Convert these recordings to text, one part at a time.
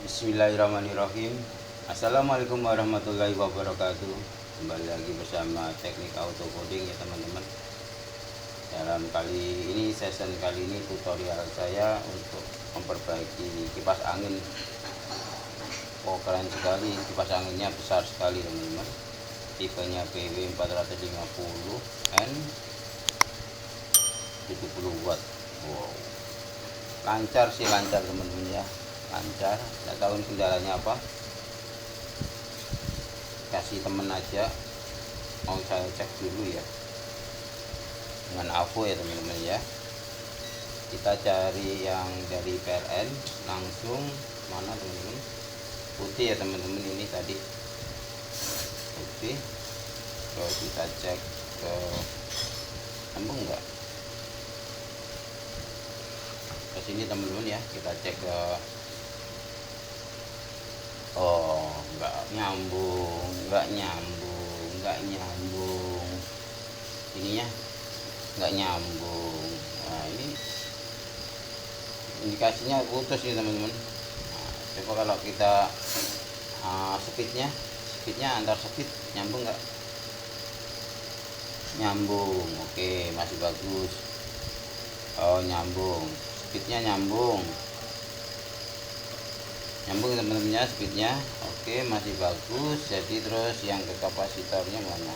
Bismillahirrahmanirrahim. Assalamualaikum warahmatullahi wabarakatuh. Kembali lagi bersama teknik auto coding ya teman-teman. Dalam session kali ini tutorial saya untuk memperbaiki kipas angin. Oh, keren sekali, kipas anginnya besar sekali teman-teman. Tipenya PW 450 N 70 watt. Wow, lancar teman-teman ya, lancar. Nggak tahu ini kendalanya apa, kasih temen aja, mau saya cek dulu ya dengan AVO ya teman-teman ya. Kita cari yang dari PLN langsung, mana teman-teman, putih ya teman-teman, ini tadi putih. Terus kita cek ke nyambung enggak ke sini teman-teman ya, kita cek ke, oh enggak nyambung, ininya enggak nyambung. Nah, ini indikasinya putus nih teman-teman. Nah, coba kalau kita speednya antar speed nyambung enggak? Nyambung. Oke, masih bagus. Oh, nyambung, speednya nyambung teman-teman ya, speednya oke, masih bagus. Jadi terus yang ke kapasitornya mana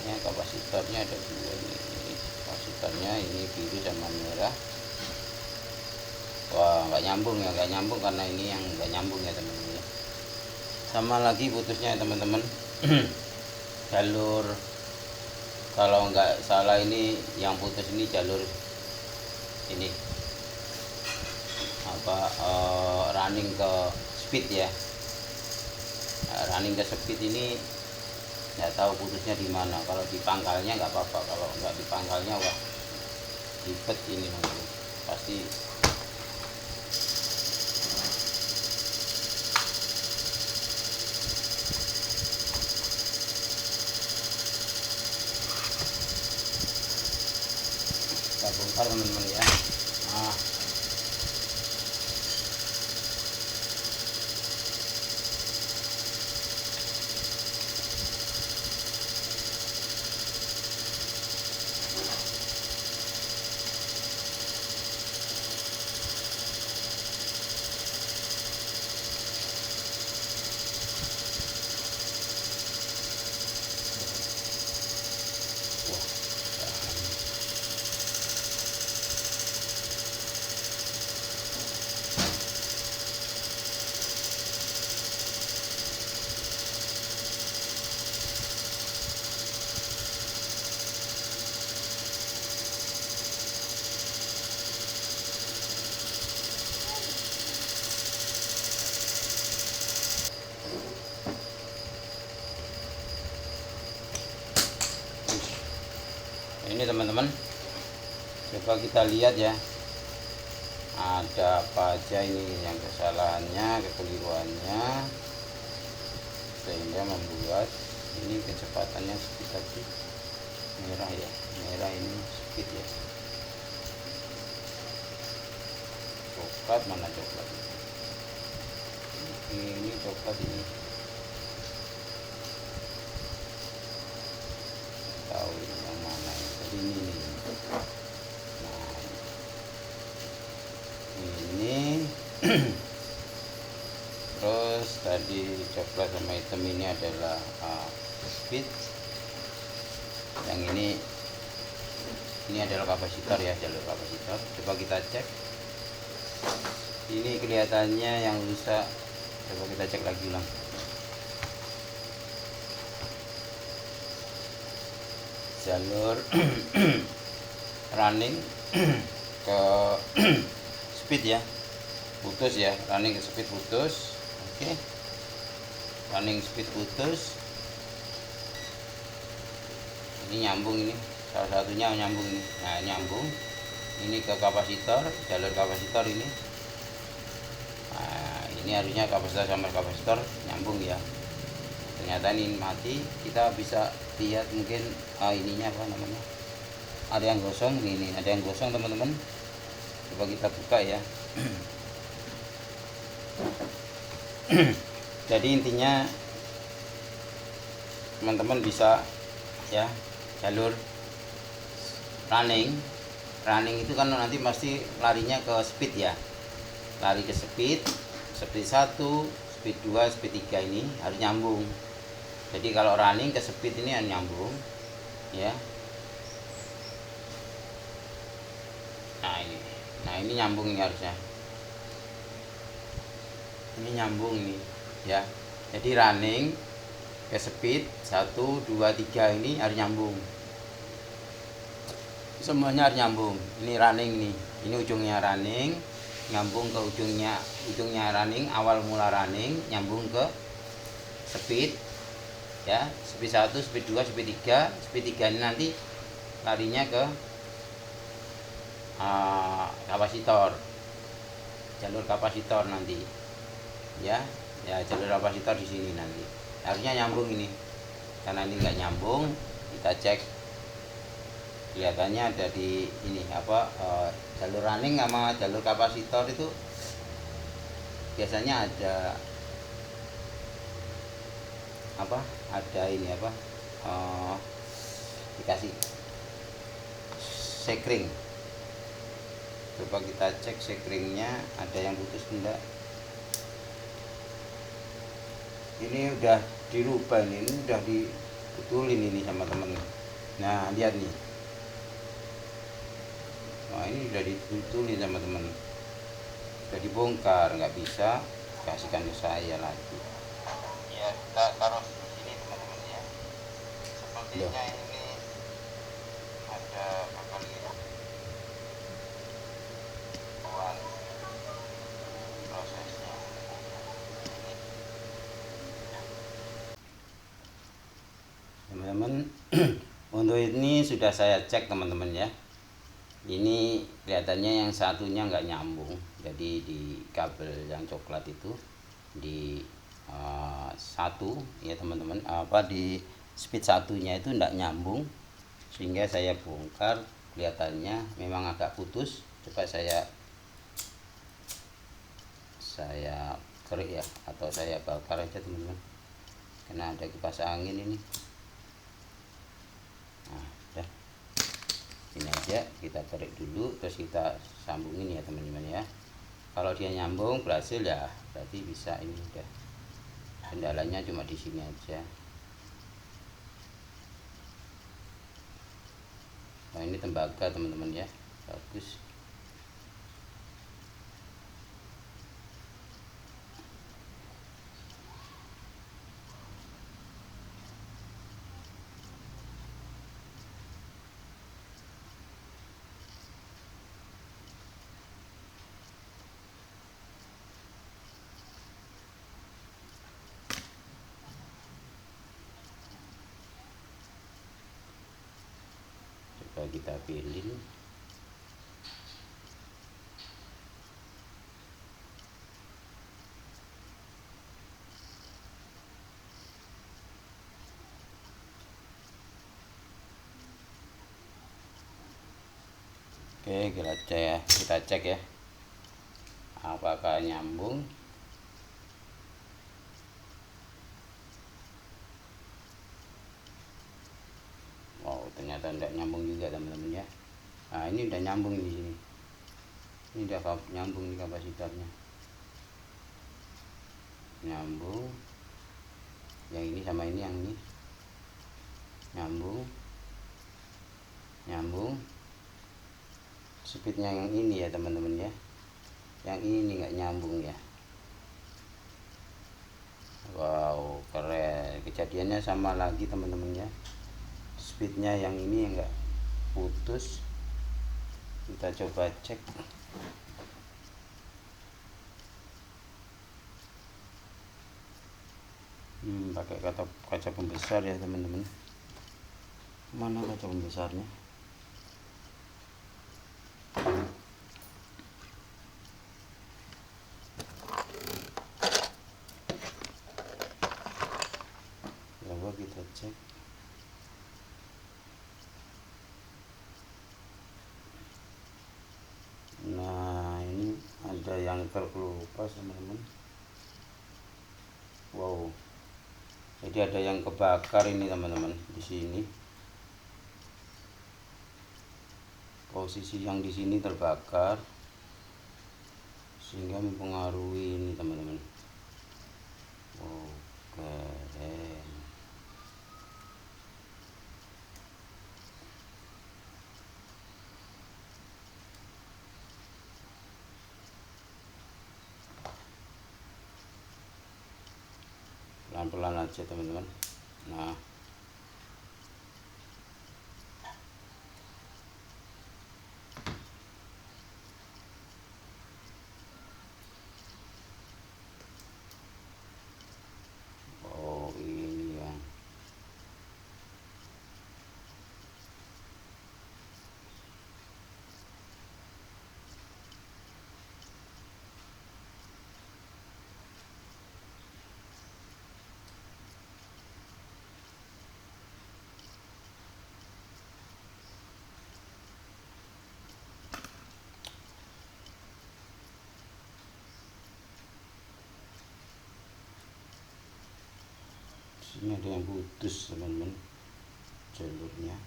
ya? Kapasitornya ada dua nih, kapasitornya ini biru sama merah. Wah, nggak nyambung karena ini yang nggak nyambung ya teman-teman ya. Sama lagi putusnya ya teman-teman. Jalur, kalau nggak salah ini yang putus ini jalur ini running ke speed ya. Running ke speed ini nggak tahu putusnya di mana. Kalau di pangkalnya nggak apa-apa, kalau nggak di pangkalnya wah ribet ini nanti pasti. Kita bongkar teman-teman ya. Nah, ini teman-teman, coba kita lihat ya, ada apa aja ini yang kesalahannya, kekeliruannya, sehingga membuat ini kecepatannya speed tadi merah ya, merah ini speed ya. Coklat mana coklat? Ini coklat ini. Tahu yang mana ini nih. Nah, ini terus tadi coklat sama hitam ini adalah speed. Yang ini adalah kapasitor ya, jalur kapasitor. Coba kita cek. Ini kelihatannya yang rusak. Coba kita cek lagi ulang. Jalur running ke speed ya, putus ya, running ke speed putus. Oke, running speed putus. Ini nyambung, ini salah satunya nyambung ini. Nah, nyambung ini ke kapasitor, jalur kapasitor ini. Nah, ini harusnya kapasitor sama kapasitor nyambung ya. Ternyata ini mati. Kita bisa lihat mungkin ininya apa namanya, ada yang gosong. Ini ada yang gosong teman-teman. Coba kita buka ya. Jadi intinya teman-teman bisa ya jalur running itu kan nanti pasti larinya ke speed ya, lari ke speed 1, speed 2, speed 3 ini harus nyambung. Jadi kalau running ke speed ini harus nyambung ya. Nah ini nyambung ini harusnya, ini nyambung ini ya. Jadi running ke speed 1, 2, 3 ini harus nyambung, semuanya harus nyambung. Ini running nih, ini ujungnya running nyambung ke ujungnya running, awal mula running nyambung ke speed ya, speed 1, speed 2, speed 3. Speed 3 ini nanti larinya ke kapasitor, jalur kapasitor nanti ya. Jalur kapasitor di sini nanti harusnya nyambung ini. Karena ini nggak nyambung, kita cek kelihatannya ada di ini jalur running sama jalur kapasitor itu biasanya ada dikasih sekring. Coba kita cek sekringnya ada yang putus enggak. Ini udah dirubah, ini udah dibetulin ini sama temen. Nah lihat nih, nah ini udah dibetulin sama temen, udah dibongkar, nggak bisa kasihkan ke saya lagi ya. Kita taruh di sini teman-teman ya. Sepertinya ini ada perkalian prosesnya. Teman-teman, untuk ini sudah saya cek teman-teman ya. Ini kelihatannya yang satunya nggak nyambung. Jadi di kabel yang coklat itu di satu ya teman-teman, di speed satunya itu nggak nyambung, sehingga saya bongkar. Kelihatannya memang agak putus. Coba saya kerik ya, atau saya bakar aja teman-teman, karena ada kipas angin ini. Nah udah, ini aja kita kerik dulu, terus kita sambungin ya teman-teman ya. Kalau dia nyambung berhasil ya berarti bisa. Ini udah, kendalanya cuma di sini aja. Nah ini tembaga teman-teman ya, bagus. Coba kita pilih. Oke, kita cek ya apakah nyambung. Wow, ternyata tidak nyambung juga teman-teman ya. Nah ini udah nyambung di sini, ini udah nyambung di kapasitornya, nyambung. Yang ini sama ini, yang ini nyambung. Speednya yang ini ya teman-teman ya, yang ini nggak nyambung ya. Wow, keren. Kejadiannya sama lagi teman-teman ya, speednya yang ini enggak putus. Kita coba cek. Pakai kaca pembesar ya teman-teman. Mana kaca pembesarnya? Coba kita cek. Nah ini ada yang terkelupas teman-teman. Wow, jadi ada yang kebakar ini teman-teman di sini. Posisi yang di sini terbakar sehingga mempengaruhi ini teman-teman. Wow, keren. Pelan-pelan aja teman-teman. Nah, oh ini yang sini ada yang putus teman-teman jalurnya.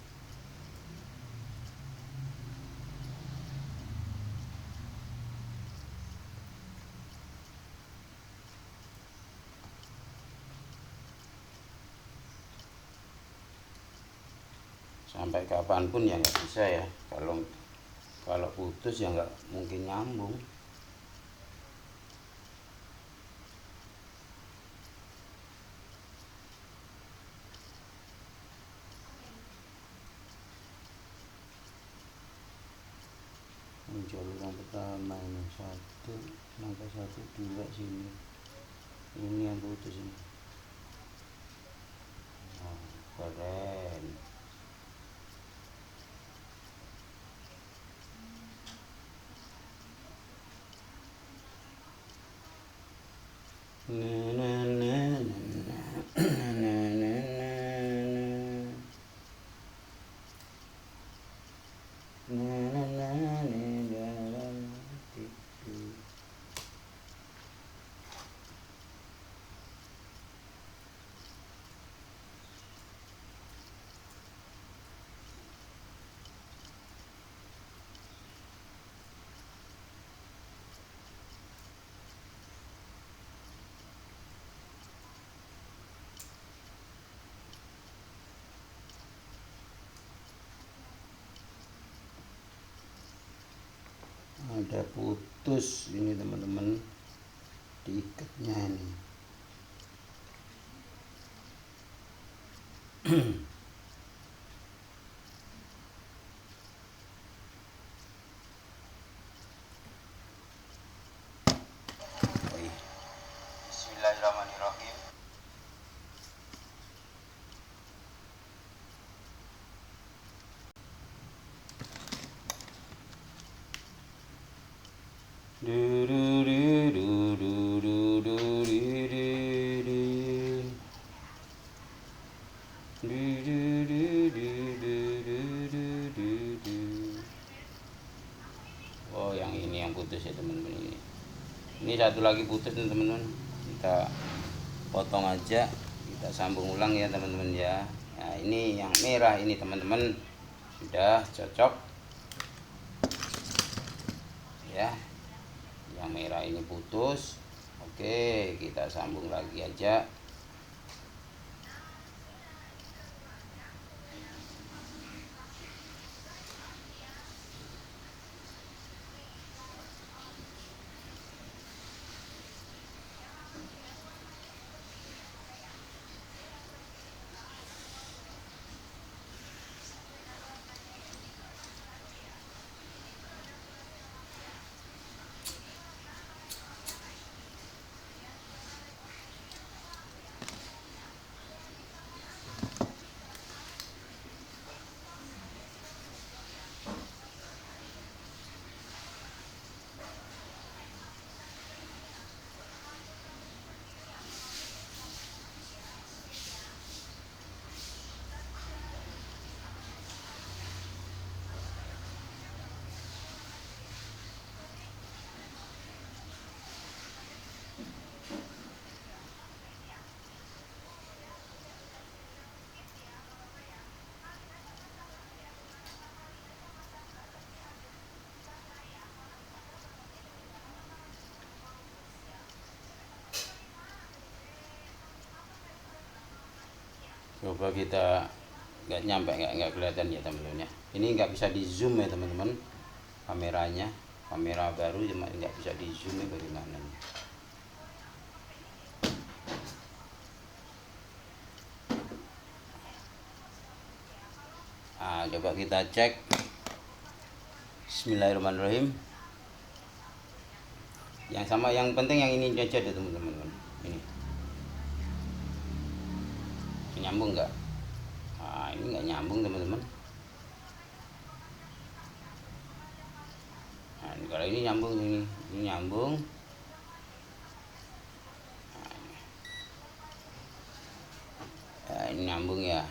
Sampai kapanpun ya nggak bisa ya, kalau putus ya nggak mungkin nyambung. Ini jalur yang pertama ini satu sampai satu dua sini, ini yang putus ini. Oh, keren. Ada putus ini teman-teman, diikatnya ini. Bismillahirrahmanirrahim. Oh, yang ini yang putus ya teman-teman ini. Ini satu lagi putus nih teman-teman. Kita potong aja, kita sambung ulang ya teman-teman ya. Nah, ini yang merah ini teman-teman sudah cocok ya. Yang merah ini putus. Oke, kita sambung lagi aja. Coba kita nggak nyampe, nggak kelihatan ya teman-teman ya. Ini nggak bisa di zoom ya teman-teman, kameranya kamera baru cuma nggak bisa di zoom ya, bagaimana nih. Nah, coba kita cek. Bismillahirrahmanirrahim. Yang sama, yang penting yang ini aja deh teman-teman. Ini nyambung nggak? Nah, ini nggak nyambung teman-teman. Nah, kalau ini nyambung, ini nyambung. Nah, ini nyambung ya.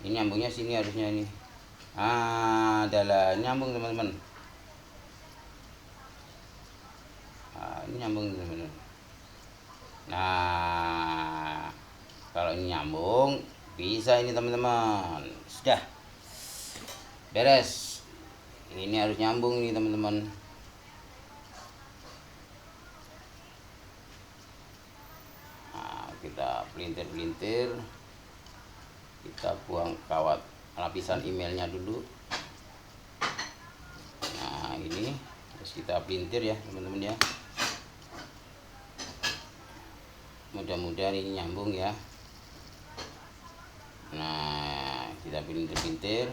Ini nyambungnya sini harusnya ini. Adalah nyambung teman-teman. Ini nyambung teman-teman. Nah, kalau ini nyambung bisa ini teman-teman. Sudah beres. Ini harus nyambung nih teman-teman. Nah, kita pelintir, kita buang kawat lapisan emailnya dulu. Nah, ini terus kita pelintir ya teman-teman ya. Mudah-mudahan ini nyambung ya. Nah, kita pelintir.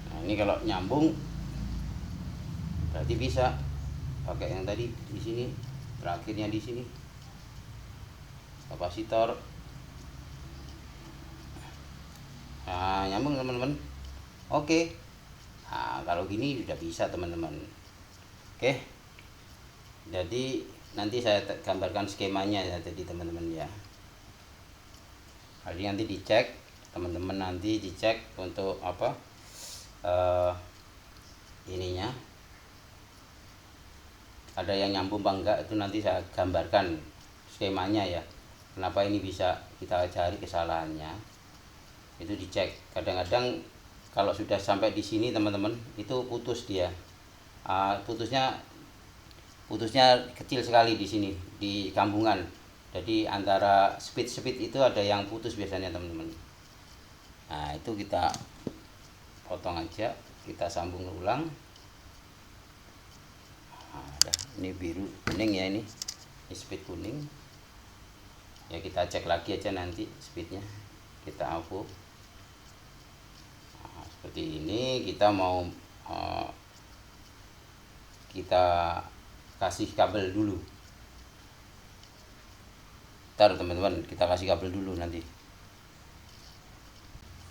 Nah, ini kalau nyambung berarti bisa pakai yang tadi di sini, terakhirnya di sini kapasitor. Nah, nyambung teman-teman. Oke. Nah, kalau gini sudah bisa teman-teman. Oke. Jadi nanti saya gambarkan skemanya ya tadi teman-teman ya. Jadi nanti dicek teman-teman, nanti dicek untuk apa ininya ada yang nyambung apa enggak, itu nanti saya gambarkan skemanya ya. Kenapa ini bisa kita cari kesalahannya, itu dicek. Kadang-kadang kalau sudah sampai di sini teman-teman itu putus dia. Putusnya kecil sekali di sini di kambungan. Jadi antara speed itu ada yang putus biasanya teman-teman. Nah, itu kita potong aja, kita sambung ulang. Nah, ini biru kuning ya, ini speed kuning ya. Kita cek lagi aja nanti speednya, kita aku. Nah, seperti ini kita mau kita kasih kabel dulu. Ntar teman-teman, kita kasih kabel dulu nanti.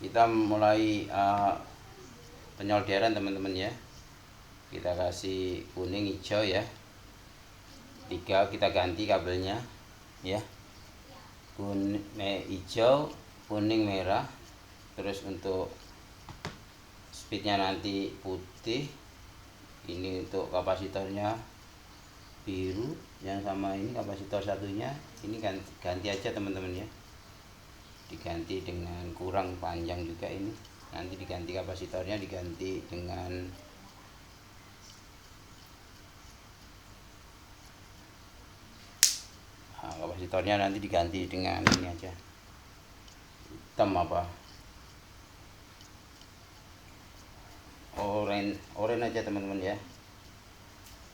Kita mulai penyolderan teman-teman ya. Kita kasih kuning hijau ya, 3 kita ganti kabelnya ya. Kuning hijau, kuning merah. Terus untuk speednya nanti putih. Ini untuk kapasitornya biru, yang sama ini kapasitor satunya ini ganti aja teman-teman ya, diganti dengan kurang panjang juga. Ini nanti diganti kapasitornya, diganti dengan kapasitornya nanti diganti dengan ini aja, hitam apa oranye aja teman-teman ya,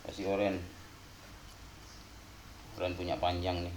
kasih oranye punya panjang nih.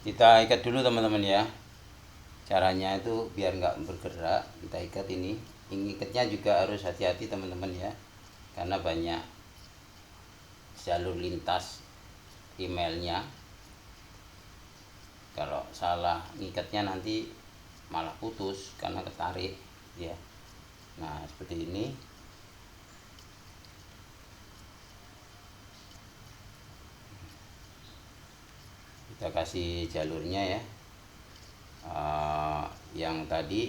Kita ikat dulu teman-teman ya. Caranya itu biar nggak bergerak, kita ikat ini. Ngikatnya juga harus hati-hati teman-teman ya, karena banyak jalur lintas emailnya. Kalau salah ngikatnya nanti malah putus karena ketarik ya. Nah seperti ini. Kita kasih jalurnya ya. Yang tadi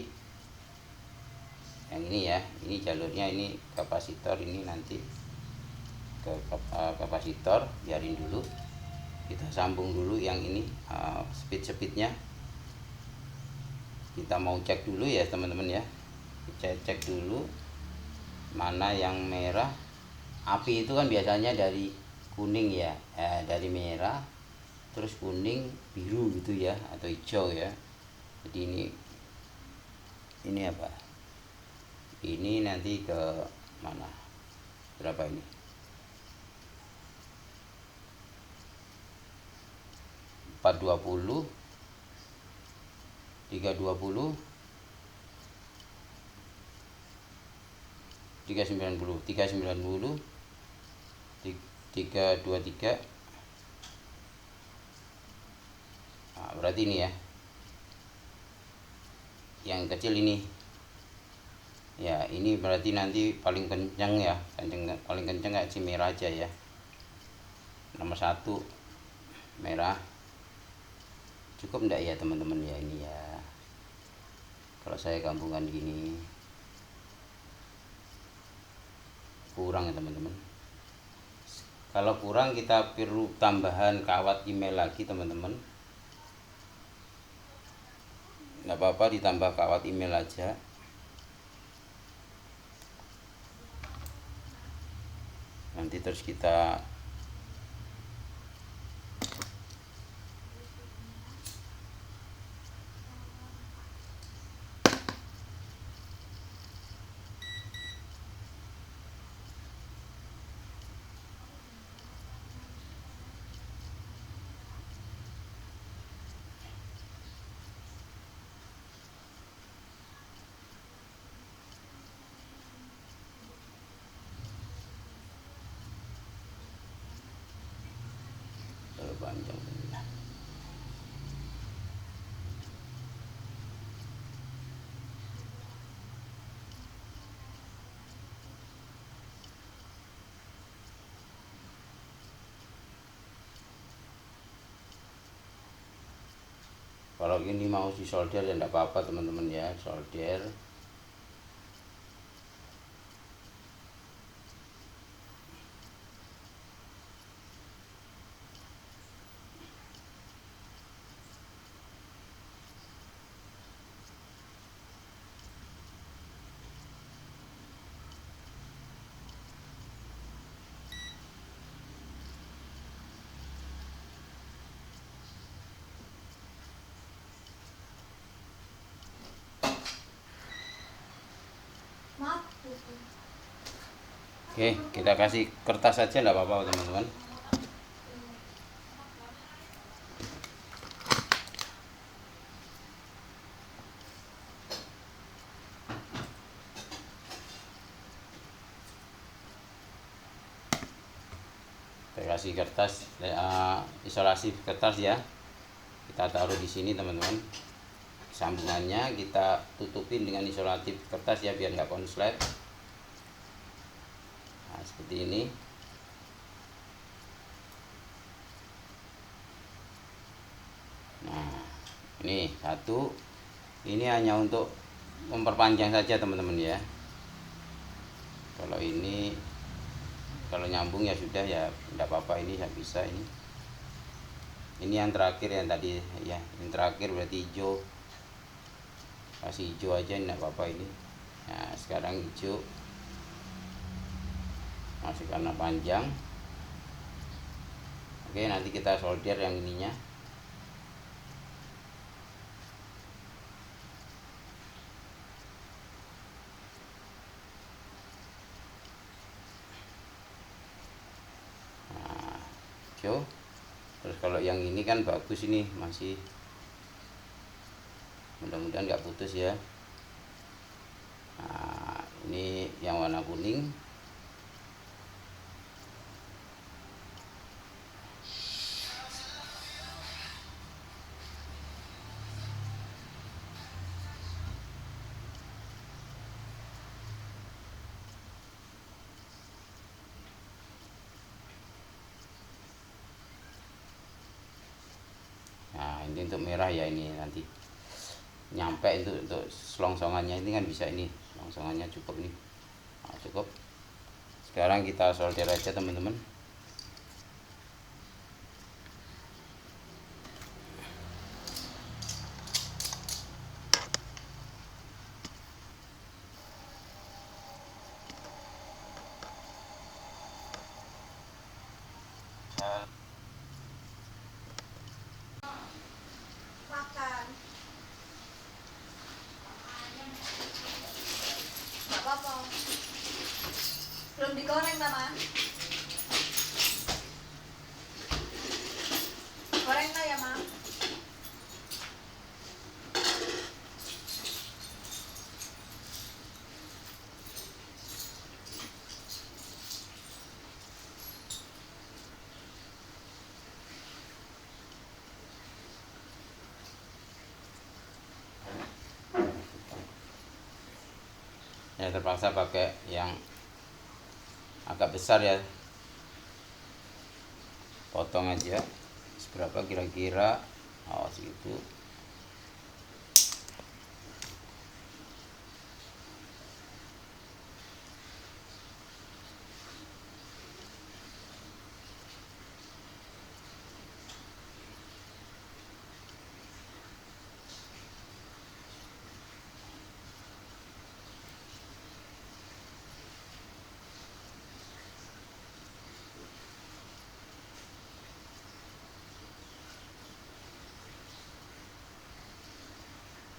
yang ini ya, ini jalurnya, ini kapasitor, ini nanti ke kapasitor, biarin dulu, kita sambung dulu yang ini. Speednya kita mau cek dulu ya teman-teman ya. Kita cek dulu mana yang merah. Api itu kan biasanya dari kuning ya, dari merah terus kuning biru gitu ya, atau hijau ya. Jadi ini apa, ini nanti ke mana, berapa ini, 420, 320, 390, 323. Nah, berarti ini ya, yang kecil ini ya, ini berarti nanti paling kencang ya, paling kencang kayak si merah aja ya, nomor 1 merah. Cukup enggak ya teman-teman ya ini ya, kalau saya gabungan gini kurang ya teman-teman. Kalau kurang kita perlu tambahan kawat email lagi teman-teman, nggak apa-apa, ditambah kawat email aja. Nanti terus kita panjang. Kalau ini mau di solder ya enggak apa-apa teman-teman ya, solder. Oke, kita kasih kertas aja enggak apa-apa teman-teman. Kita kasih kertas, isolasi kertas ya, kita taruh di sini teman-teman. Sambungannya kita tutupin dengan isolatif kertas ya, biar nggak konslet. Nah seperti ini. Nah ini satu, ini hanya untuk memperpanjang saja teman-teman ya. Kalau ini, kalau nyambung ya sudah ya, tidak apa-apa, ini saya bisa ini. Ini yang terakhir yang tadi ya, yang terakhir berarti hijau, kasih hijau aja, tidak apa-apa ini. Nah sekarang hijau masih karena panjang. Oke, nanti kita solder yang ininya. Nah hijau, Terus kalau yang ini kan bagus, ini masih, mudah-mudahan nggak putus ya. Nah, ini yang warna kuning. Nah, ini untuk merah ya, ini nanti nyampe itu untuk selongsongannya ini kan bisa, ini selongsongannya cukup nih. Nah, cukup. Sekarang kita solder aja teman-teman. Makan. Nggak apa-apa. Belum digoreng, Mama. Goreng lah ya, Mam. Ya terpaksa pakai yang agak besar ya. Potong aja seberapa kira-kira, oh segitu.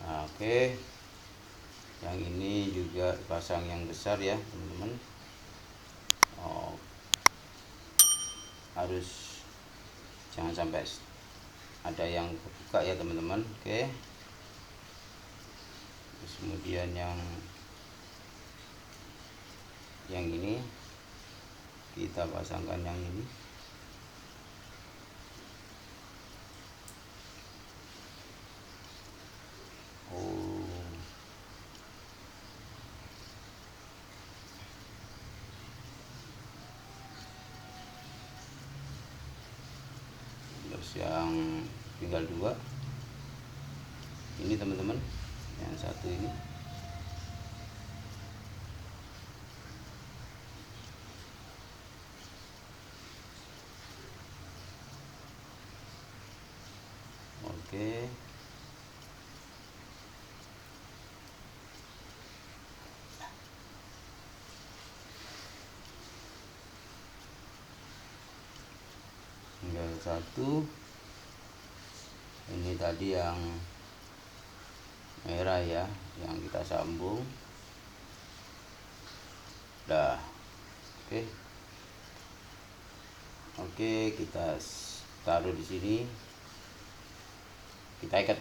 Nah, oke, yang ini juga pasang yang besar ya teman-teman. Oh, harus jangan sampai ada yang kebuka ya teman-teman. Oke, terus kemudian yang ini kita pasangkan yang ini. Oh, terus yang tinggal dua ini teman-teman, yang satu ini. Oke, tinggal satu. Ini tadi yang merah ya, yang kita sambung. Dah, oke. Oke, kita taruh di sini. Kita ikat.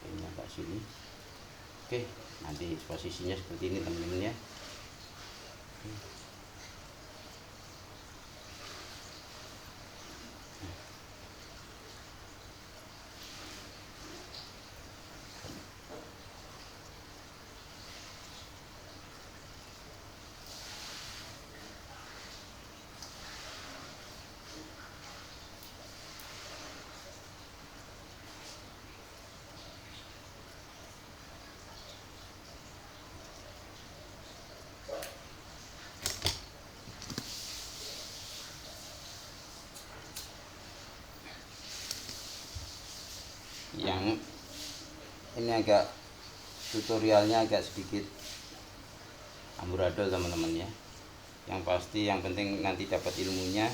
Ini agak sini. Oke, nanti posisinya seperti ini teman-teman ya. Yang ini agak tutorialnya agak sedikit amburadul teman-teman ya. Yang pasti yang penting nanti dapat ilmunya.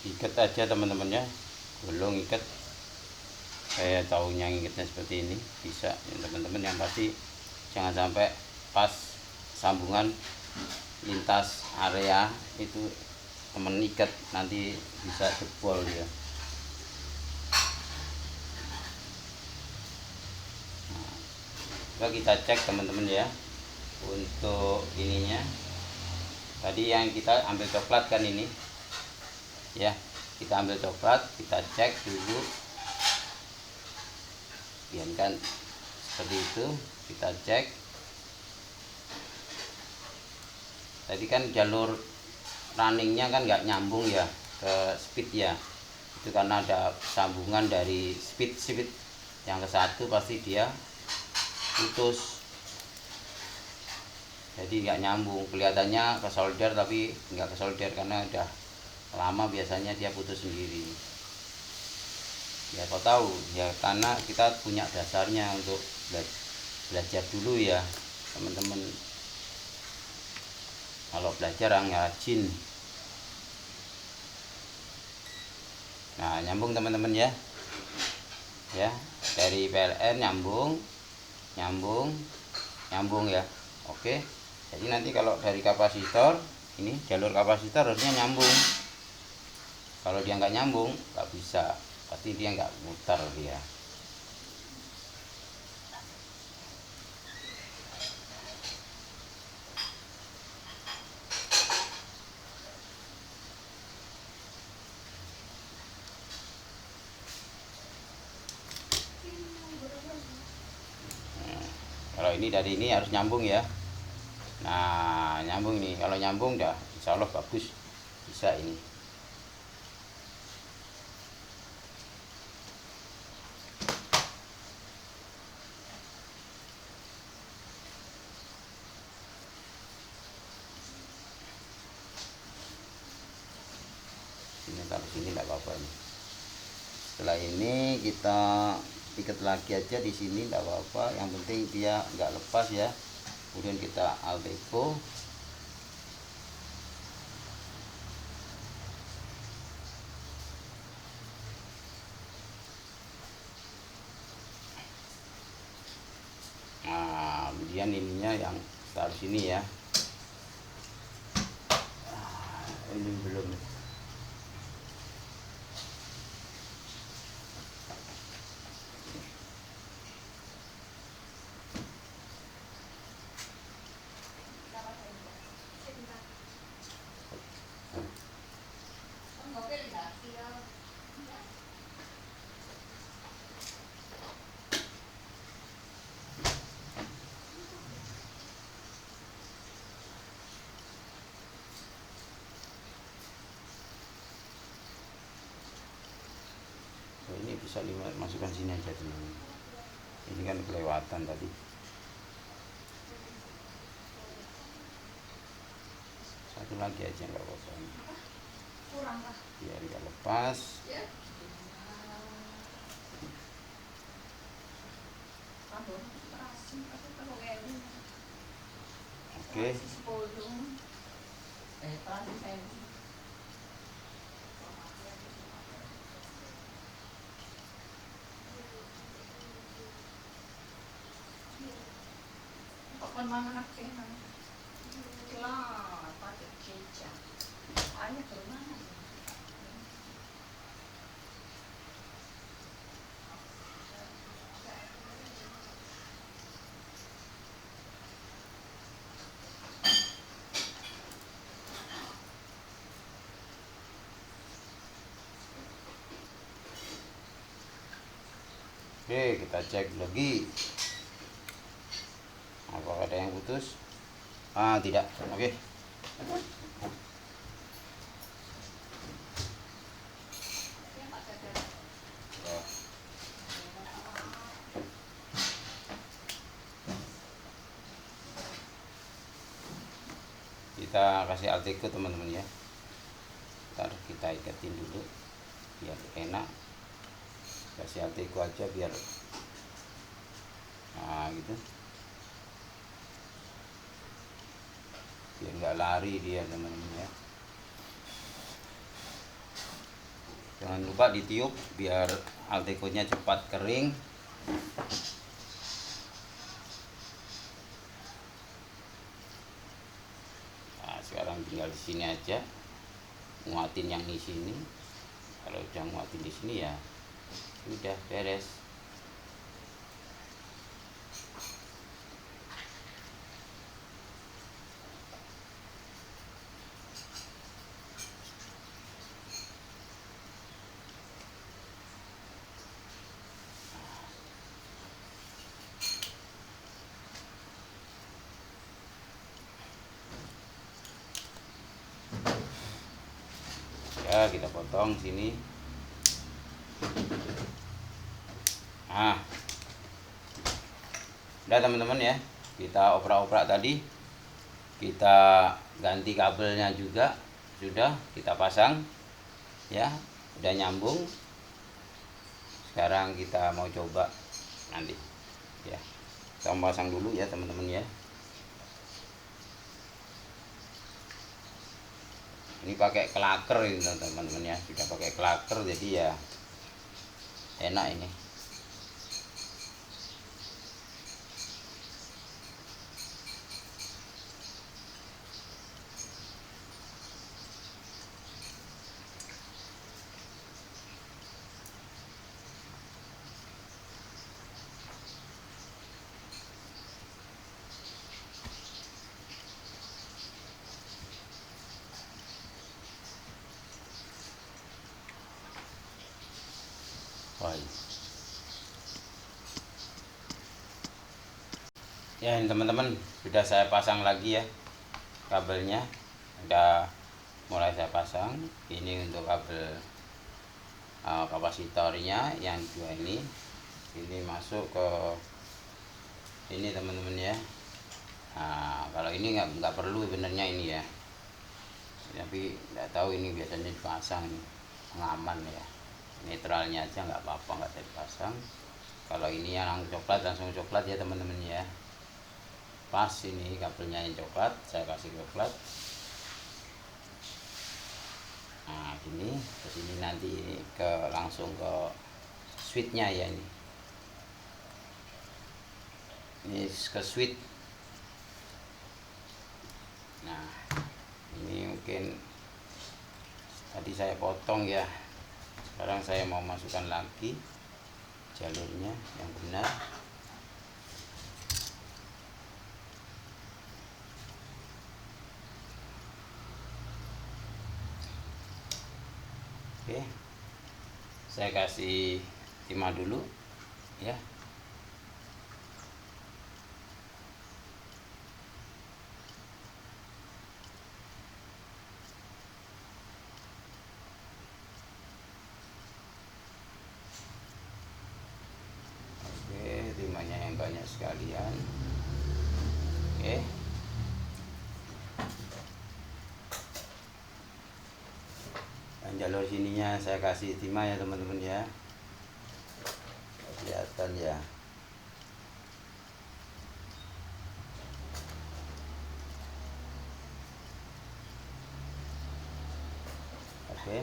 ikat aja teman-teman ya, gulung ikat. Saya tahunya ngikatnya seperti ini, bisa ya, teman-teman. Yang pasti jangan sampai pas sambungan lintas area itu temen ikat, nanti bisa jebol dia. Coba kita cek teman-teman ya, untuk ininya tadi yang kita ambil coklat kan ini ya, kita ambil coklat, kita cek dulu kan seperti itu. Kita cek tadi kan jalur runningnya kan nggak nyambung ya ke speed ya, itu karena ada sambungan dari speed yang ke satu, pasti dia putus, jadi nggak nyambung. Kelihatannya ke solder tapi nggak ke solder, karena udah lama biasanya dia putus sendiri ya. Kau tahu ya, karena kita punya dasarnya untuk belajar dulu ya teman-teman. Kalau belajar yang rajin. Nah, nyambung teman-teman ya, dari PLN nyambung ya. Oke, jadi nanti kalau dari kapasitor ini, jalur kapasitor harusnya nyambung. Kalau dia nggak nyambung nggak bisa, pasti dia nggak muter dia. Nah, kalau ini dari ini harus nyambung ya. Nah, nyambung nih. Kalau nyambung dah insya Allah bagus, bisa ini. Ini taruh sini nggak apa-apa ini. Setelah ini kita ikat lagi aja di sini, nggak apa-apa. Yang penting dia nggak lepas ya. Kemudian kita Alteco. Nah, kemudian ininya yang taruh sini ya. Ini belum. Ini bisa masukkan sini aja teman. Ini kan kelewatan tadi. Satu lagi aja nggak apa-apa. Kurang lah. Biar nggak lepas. Ya. Oke. Kapan mana kena? Lah, pakai kecap. Ayah ke mana? Oke, kita cek lagi. Apakah ada yang putus? Ah, tidak. Oke. Kita kasih Alteco teman-teman ya. Ntar kita ikatin dulu biar enak. Kasih Alteco aja biar, nah gitu, biar nggak lari dia teman-teman ya. Jangan lupa ditiup biar altekotnya cepat kering. Nah, sekarang tinggal di sini aja, nguatin yang di sini. Kalau udah nguatin di sini ya udah beres. Ya, kita potong sini. Nah, udah teman-teman ya, kita oprak-oprak tadi, kita ganti kabelnya juga, sudah kita pasang ya, udah nyambung. Sekarang kita mau coba nanti ya, kita mau pasang dulu ya teman-teman ya. Ini pakai klaker ini teman-teman ya, sudah pakai klaker jadi ya enak ini. Wah, ya ini teman-teman sudah saya pasang lagi ya kabelnya, udah mulai saya pasang. Ini untuk kabel kapasitornya yang dua ini masuk ke ini teman-teman ya. Nah, kalau ini nggak perlu sebenarnya ini ya, tapi nggak tahu ini biasanya dipasang ini pengaman ya, netralnya aja nggak apa-apa, nggak saya pasang. Kalau ini yang coklat langsung coklat ya teman-teman ya. Pas ini kabelnya yang coklat, saya kasih coklat. Nah gini, kesini nanti langsung ke switchnya ya ini. Ini ke switch. Nah ini mungkin tadi saya potong ya. Sekarang saya mau masukkan lagi jalurnya yang benar. Oke, saya kasih timah dulu ya. Oke, timahnya yang banyak sekalian. Oke, dan jalur sininya saya kasih timah ya teman-teman ya, kelihatan ya. Oke,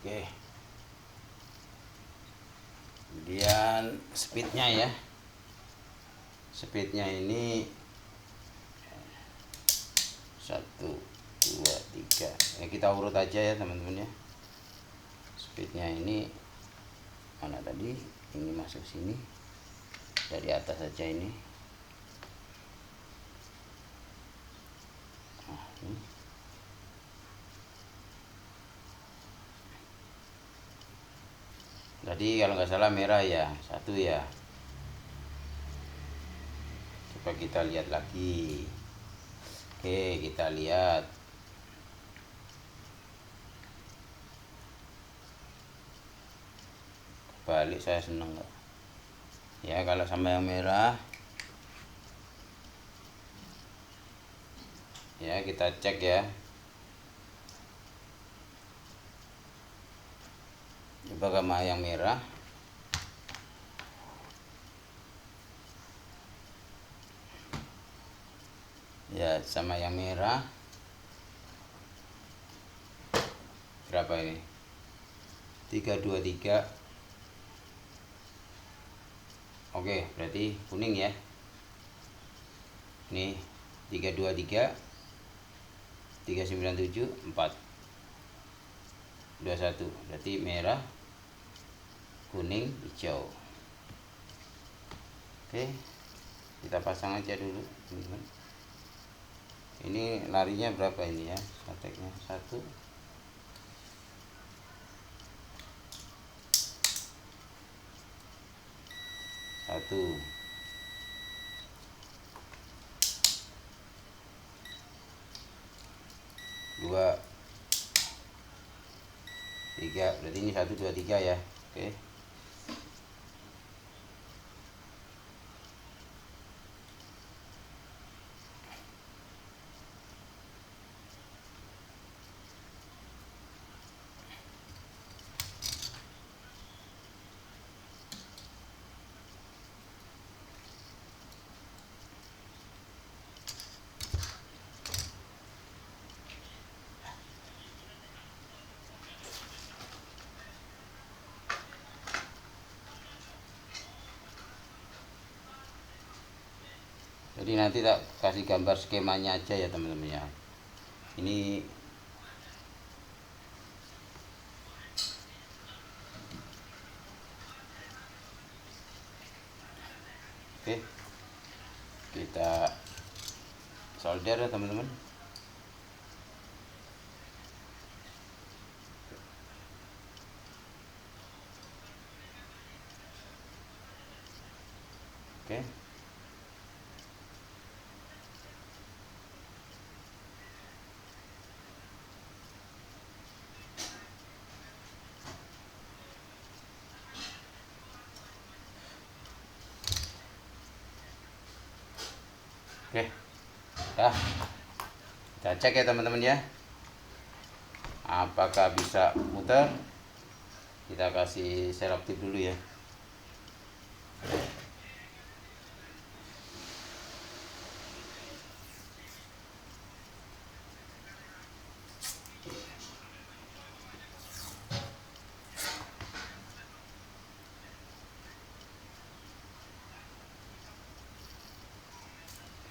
oke. Kemudian speednya ya, speednya ini 1, 2, 3 ya, kita urut aja ya teman-teman ya. Speednya ini mana tadi, ini masuk sini dari atas saja ini. Nah, ini. Tadi kalau nggak salah merah ya, 1 ya. Coba kita lihat lagi. Oke, kita lihat. balik saya seneng kok. Ya kalau sama yang merah ya kita cek ya. Coba sama yang merah. Ya sama yang merah berapa ini? 323. Oke, berarti kuning ya. Nih 323 397 4 21. Berarti merah, kuning, hijau. Oke, kita pasang aja dulu teman-teman. Ini larinya berapa ini ya? Sateknya 1 1 2 3. Berarti ini 1 2 3 ya. Oke. Jadi nanti tak kasih gambar skemanya aja ya teman-teman ya. Ini oke. Kita solder ya teman-teman. Oke. Oke. Dah. Kita cek ya teman-teman ya. Apakah bisa muter? Kita kasih selektif dulu ya.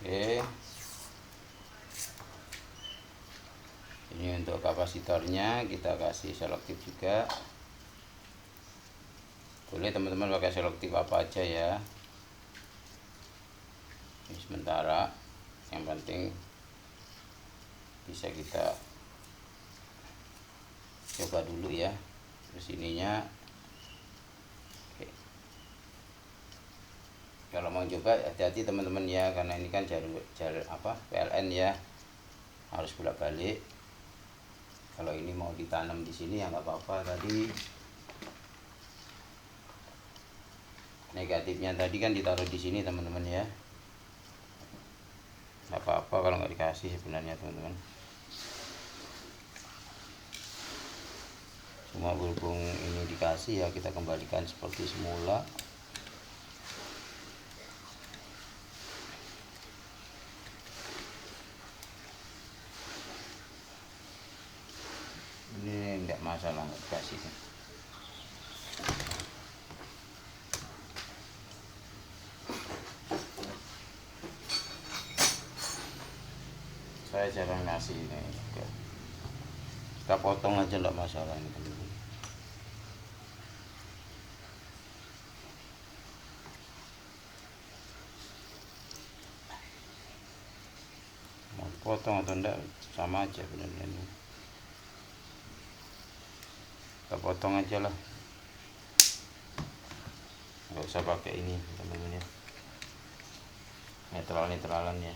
Oke. Ini untuk kapasitornya kita kasih selektif juga. Boleh teman-teman pakai selektif apa aja ya. Ini sementara, yang penting bisa kita coba dulu ya. Terus ininya oke. Kalau mau coba hati-hati teman-teman ya, karena ini kan jalur apa PLN ya, harus bolak-balik. Kalau ini mau ditanam di sini ya nggak apa-apa. Tadi negatifnya tadi kan ditaruh di sini teman-teman ya, nggak apa-apa kalau nggak dikasih sebenarnya teman-teman. Cuma berhubung ini dikasih ya kita kembalikan seperti semula. Ini enggak masalah nggak dikasih. Saya jarang ngasih ini juga. Kita potong aja enggak masalah ini teman-teman. Mau potong atau enggak sama aja benar-benar ini. Kita potong aja lah, nggak usah pakai ini teman-teman ya, netralan ya.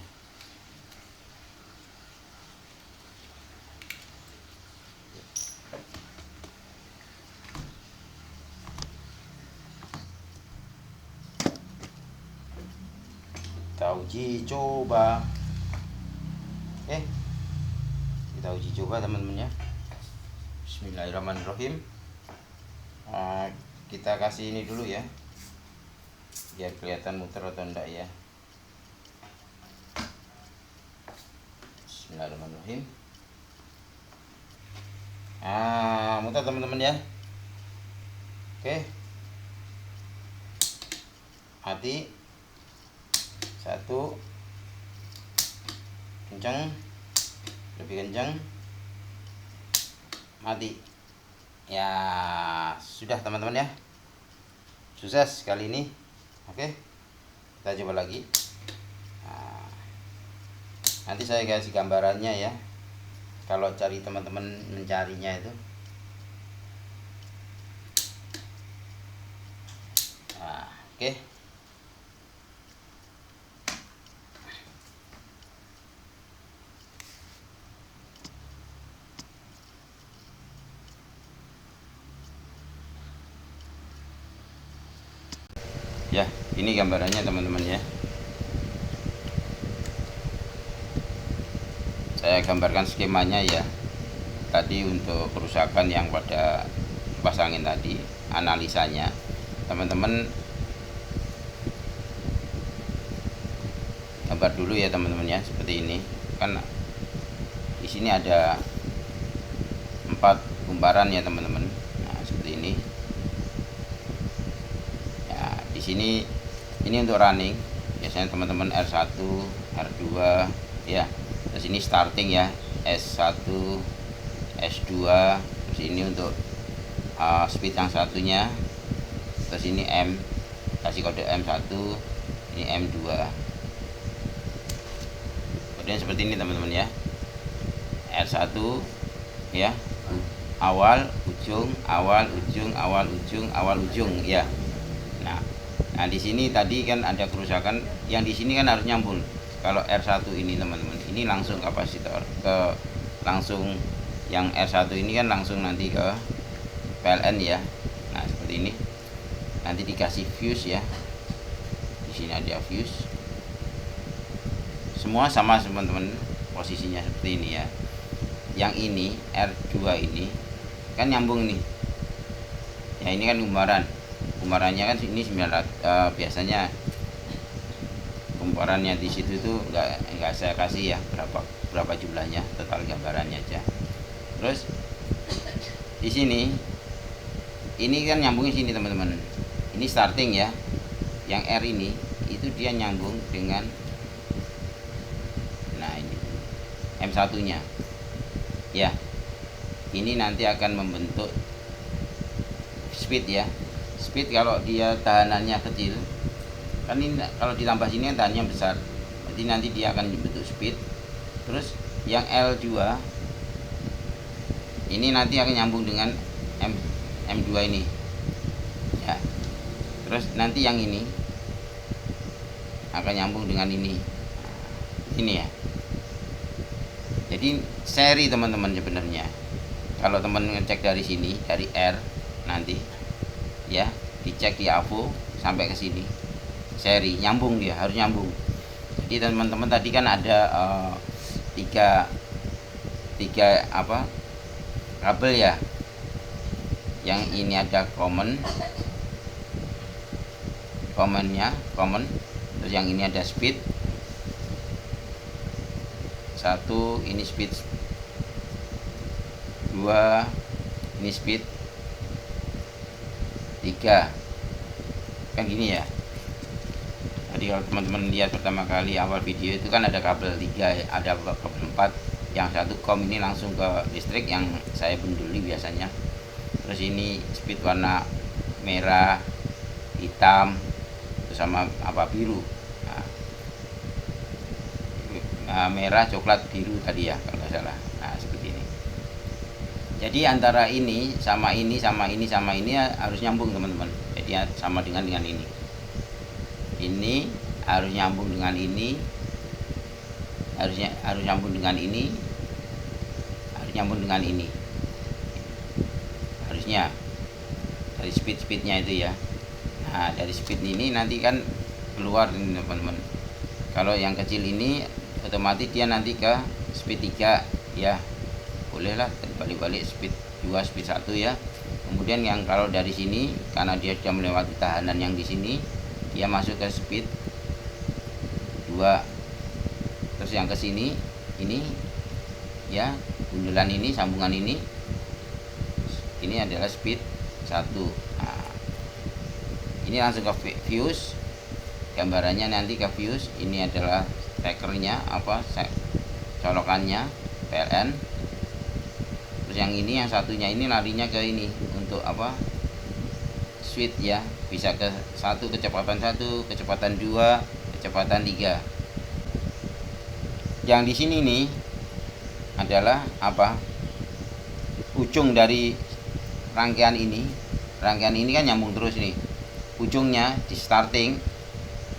uji coba. Kita uji coba teman-teman ya. Bismillahirrahmanirrahim. Kita kasih ini dulu ya, biar kelihatan muter atau enggak ya. Bismillahirrahmanirrahim. Muter teman-teman ya. Oke, mati. 1, kencang, lebih kencang, mati. Ya sudah teman-teman ya, sukses kali ini. Oke, kita coba lagi. Nanti saya kasih gambarannya ya, kalau cari teman-teman mencarinya itu. Oke. Ya, ini gambarannya teman-teman ya. Saya gambarkan skemanya ya. Tadi untuk kerusakan yang pada kipas angin tadi, analisanya. Teman-teman gambar dulu ya teman-teman ya, seperti ini. Kan di sini ada 4 kumparan ya teman-teman. Nah, seperti ini. Di sini ini untuk running, biasanya teman-teman R1, R2 ya. Terus ini starting ya, S1, S2. Terus ini untuk speed yang satunya. Terus ini M, kasih kode M1, ini M2. Kemudian seperti ini teman-teman ya. R1 ya, awal, ujung, awal, ujung, awal, ujung, awal, ujung ya. Nah, di sini tadi kan ada kerusakan, yang di sini kan harus nyambung. Kalau R1 ini teman-teman, ini langsung kapasitor langsung yang R1 ini kan langsung nanti ke PLN ya. Nah, seperti ini. Nanti dikasih fuse ya. Di sini ada fuse. Semua sama teman-teman, posisinya seperti ini ya. Yang ini R2 ini kan nyambung nih. Ya, ini kan kumparannya kan ini 900. Biasanya kumparannya di situ tuh nggak saya kasih ya berapa jumlahnya, total gambarannya aja. Terus di sini ini kan nyambungin sini teman-teman. Ini starting ya, yang R ini itu dia nyambung dengan, nah ini M1 nya ya. Ini nanti akan membentuk speed ya. Speed kalau dia tahanannya kecil kan, ini kalau ditambah sini kan tahanannya besar, jadi nanti dia akan dibentuk speed. Terus yang L2 ini nanti akan nyambung dengan M2 ini ya. Terus nanti yang ini akan nyambung dengan ini ya. Jadi seri teman-teman sebenarnya. Kalau teman ngecek dari sini, dari R nanti ya, dicek di AVO sampai ke sini seri, nyambung, dia harus nyambung. Jadi teman-teman tadi kan ada tiga apa kabel ya. Yang ini ada common, terus yang ini ada speed 1, ini speed 2, ini speed 3, kan gini ya. Jadi kalau teman-teman lihat pertama kali awal video itu kan ada kabel 3, ada kabel 4, yang satu ini langsung ke listrik yang saya benduli biasanya. Terus ini speed warna merah, hitam, terus sama apa biru. Nah, merah, coklat, biru tadi ya kalau nggak salah. Nah, seperti ini. Jadi antara ini sama ini sama ini sama ini harus nyambung teman-teman. Jadi sama dengan ini. Ini harus nyambung dengan ini. Harus nyambung dengan ini. Harus nyambung dengan ini. Harusnya dari speednya itu ya. Nah, dari speed ini nanti kan keluar ini teman-teman. Kalau yang kecil ini otomatis dia nanti ke speed 3 ya, bolehlah balik-balik speed 2 speed 1 ya. Kemudian yang kalau dari sini karena dia sudah melewati tahanan yang di sini, dia masuk ke speed 2. Terus yang ke sini ini ya, bundelan ini, sambungan ini adalah speed 1. Nah, ini langsung ke fuse, gambarannya nanti ke fuse. Ini adalah stekernya, colokannya PLN. Terus yang ini, yang satunya ini larinya ke ini untuk switch ya, bisa ke 1 kecepatan 1, kecepatan 2, kecepatan 3. Yang di sini nih adalah ujung dari rangkaian ini. Rangkaian ini kan nyambung terus nih. Ujungnya di starting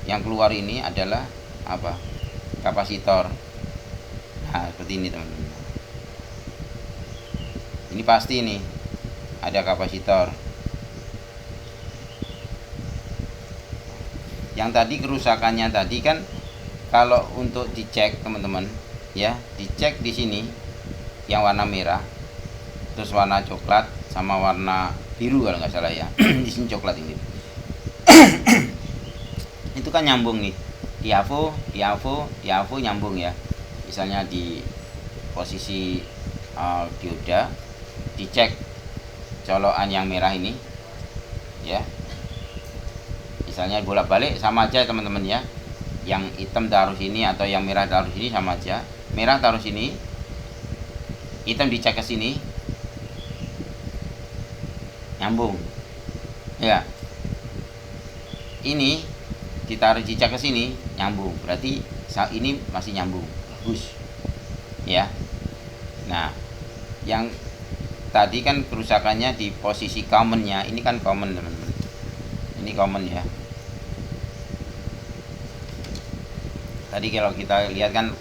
yang keluar ini adalah kapasitor. Nah, seperti ini teman-teman. Ini pasti nih ada kapasitor. Yang tadi kerusakannya tadi kan, kalau untuk dicek teman-teman ya, dicek di sini yang warna merah, terus warna coklat sama warna biru kalau nggak salah ya. Di sini coklat ini. Itu kan nyambung nih, di AVO nyambung ya. Misalnya di posisi dioda, dicek colokan yang merah ini ya, misalnya bolak-balik sama aja teman-teman ya. Yang hitam taruh sini atau yang merah taruh sini sama aja. Merah taruh sini, hitam dicek ke sini, nyambung ya. Ini ditaruh dicek ke sini, nyambung, berarti saat ini masih nyambung, bagus ya. Nah, yang tadi kan kerusakannya di posisi commonnya, ini kan common teman-teman, ini common ya. Tadi kalau kita lihat kan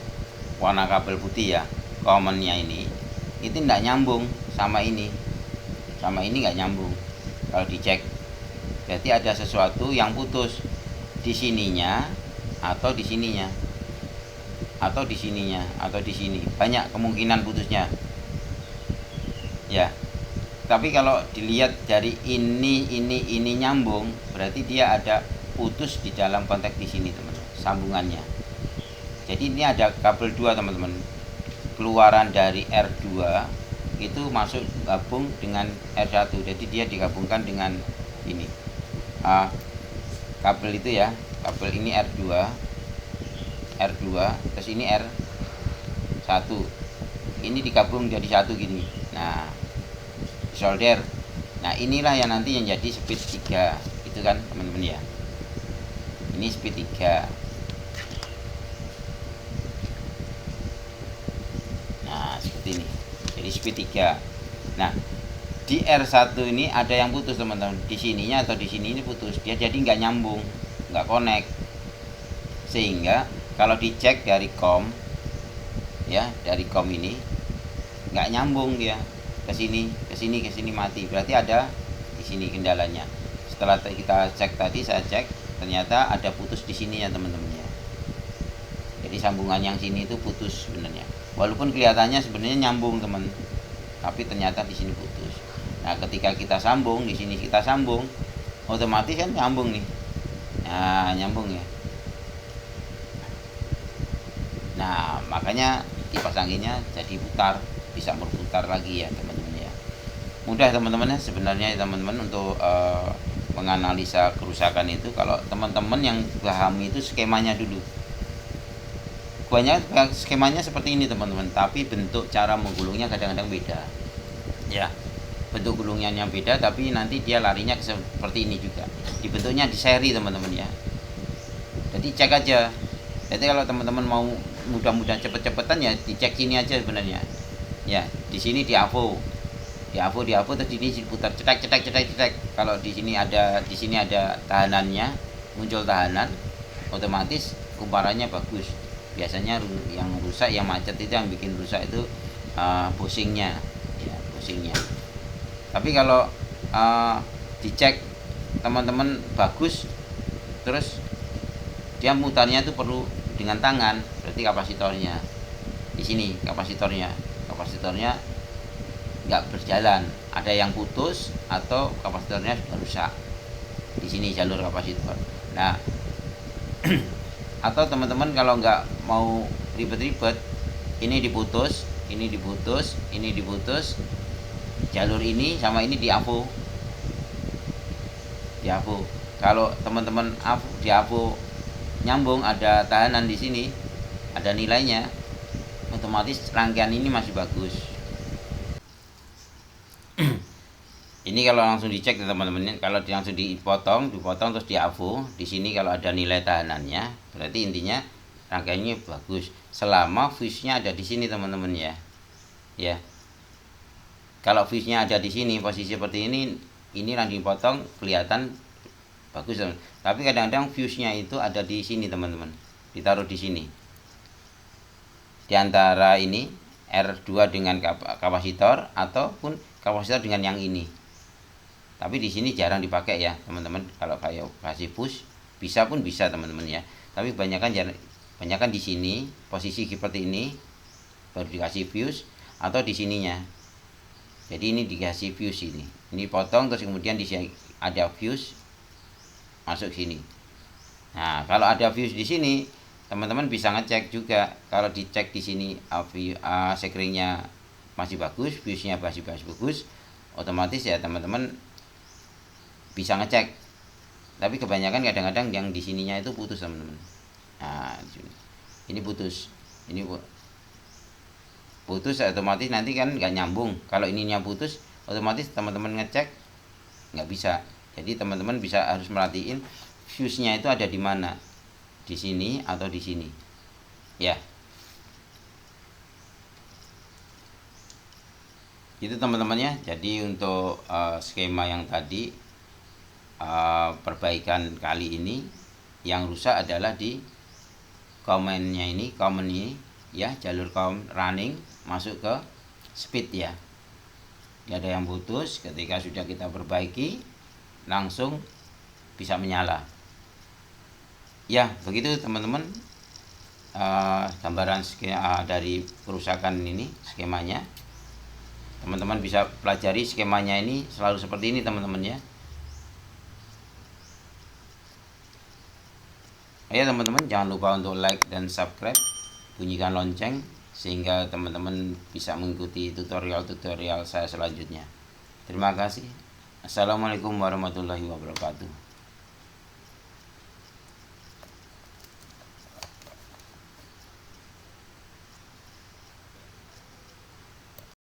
warna kabel putih ya, commonnya ini itu tidak nyambung sama ini nggak nyambung. Kalau dicek berarti ada sesuatu yang putus di sininya atau di sininya atau di sininya atau di sini, banyak kemungkinan putusnya ya. Tapi kalau dilihat dari ini nyambung, berarti dia ada putus di dalam konteks di sini teman-teman, sambungannya. Jadi ini ada kabel 2 teman-teman, keluaran dari R2 itu masuk gabung dengan R1, jadi dia digabungkan dengan ini kabel itu ya, kabel ini R2, terus ini R1, ini digabung jadi satu gini. Nah, solder. Nah, inilah yang nanti yang jadi speed 3 itu kan teman-teman ya. Ini speed 3. Nah, seperti ini. Jadi speed 3. Nah, di R1 ini ada yang putus teman-teman. Di sininya atau di sini ini putus. Dia jadi nggak nyambung, nggak connect. Sehingga kalau dicek dari COM ya, dari COM ini nggak nyambung dia. Ke sini mati. Berarti ada di sini kendalanya. Setelah kita cek tadi, saya cek ternyata ada putus di sini ya teman-teman ya. Jadi sambungan yang sini itu putus sebenarnya. Walaupun kelihatannya sebenarnya nyambung teman, tapi ternyata di sini putus. Nah, ketika kita sambung di sini, kita sambung, otomatis kan nyambung nih. Nah, nyambung ya. Nah, makanya kipas anginnya jadi putar, bisa berputar lagi ya teman-teman ya. Mudah teman-teman ya sebenarnya ya teman-teman untuk menganalisa kerusakan itu. Kalau teman-teman yang paham itu skemanya dulu. Banyak skemanya seperti ini teman-teman, tapi bentuk cara menggulungnya kadang-kadang beda ya. Bentuk gulungnya yang beda, tapi nanti dia larinya seperti ini juga. Dibentuknya di seri teman-teman ya. Jadi cek aja. Jadi kalau teman-teman mau mudah-mudahan cepet-cepetan ya dicek sini aja sebenarnya ya. Di sini di AVO terus ini diputar cetek. Kalau di sini ada tahanannya, muncul tahanan, otomatis kumparannya bagus. Biasanya yang rusak, yang macet itu, yang bikin rusak itu bushingnya ya, bushingnya. Tapi kalau dicek teman-teman bagus, terus dia mutarnya itu perlu dengan tangan, berarti kapasitornya di sini, kapasitornya nggak berjalan, ada yang putus atau kapasitornya sudah rusak. Di sini jalur kapasitor. Nah, atau teman-teman kalau nggak mau ribet-ribet, ini diputus, jalur ini sama ini diafu. Kalau teman-teman diafu nyambung, ada tahanan di sini, ada nilainya, otomatis rangkaian ini masih bagus. Ini kalau langsung dicek teman-teman, kalau langsung dipotong terus diafu di sini, kalau ada nilai tahanannya, berarti intinya rangkaiannya bagus. Selama fuse-nya ada di sini teman-teman ya. Ya. Kalau fuse-nya ada di sini posisi seperti ini langsung dipotong kelihatan bagus teman. Tapi kadang-kadang fuse-nya itu ada di sini teman-teman. Ditaruh di sini. Di antara ini R2 dengan kapasitor ataupun kapasitor dengan yang ini. Tapi di sini jarang dipakai ya teman-teman. Kalau kayak kasih push bisa teman-teman ya. Tapi kebanyakan di sini posisi seperti ini baru dikasih fuse, atau di sininya. Jadi ini dikasih fuse ini. Ini potong terus kemudian di sini ada fuse masuk sini. Nah, kalau ada fuse di sini, teman-teman bisa ngecek juga. Kalau dicek di sini sekringnya masih bagus, fuse-nya masih bagus, otomatis ya teman-teman bisa ngecek. Tapi kebanyakan kadang-kadang yang di sininya itu putus teman-teman. Nah, ini putus, otomatis nanti kan nggak nyambung. Kalau ininya putus, otomatis teman-teman ngecek nggak bisa. Jadi teman-teman harus merhatiin fuse-nya itu ada di mana, di sini atau di sini, ya. Itu teman-temannya. Jadi untuk skema yang tadi, perbaikan kali ini yang rusak adalah di common ini ya, jalur running masuk ke speed ya. Ada yang putus, ketika sudah kita perbaiki langsung bisa menyala ya. Begitu teman-teman gambaran dari kerusakan ini, skemanya. Teman-teman bisa pelajari skemanya ini selalu seperti ini teman-teman ya. Ayo teman-teman, jangan lupa untuk like dan subscribe, bunyikan lonceng sehingga teman-teman bisa mengikuti tutorial-tutorial saya selanjutnya. Terima kasih. Assalamualaikum warahmatullahi wabarakatuh.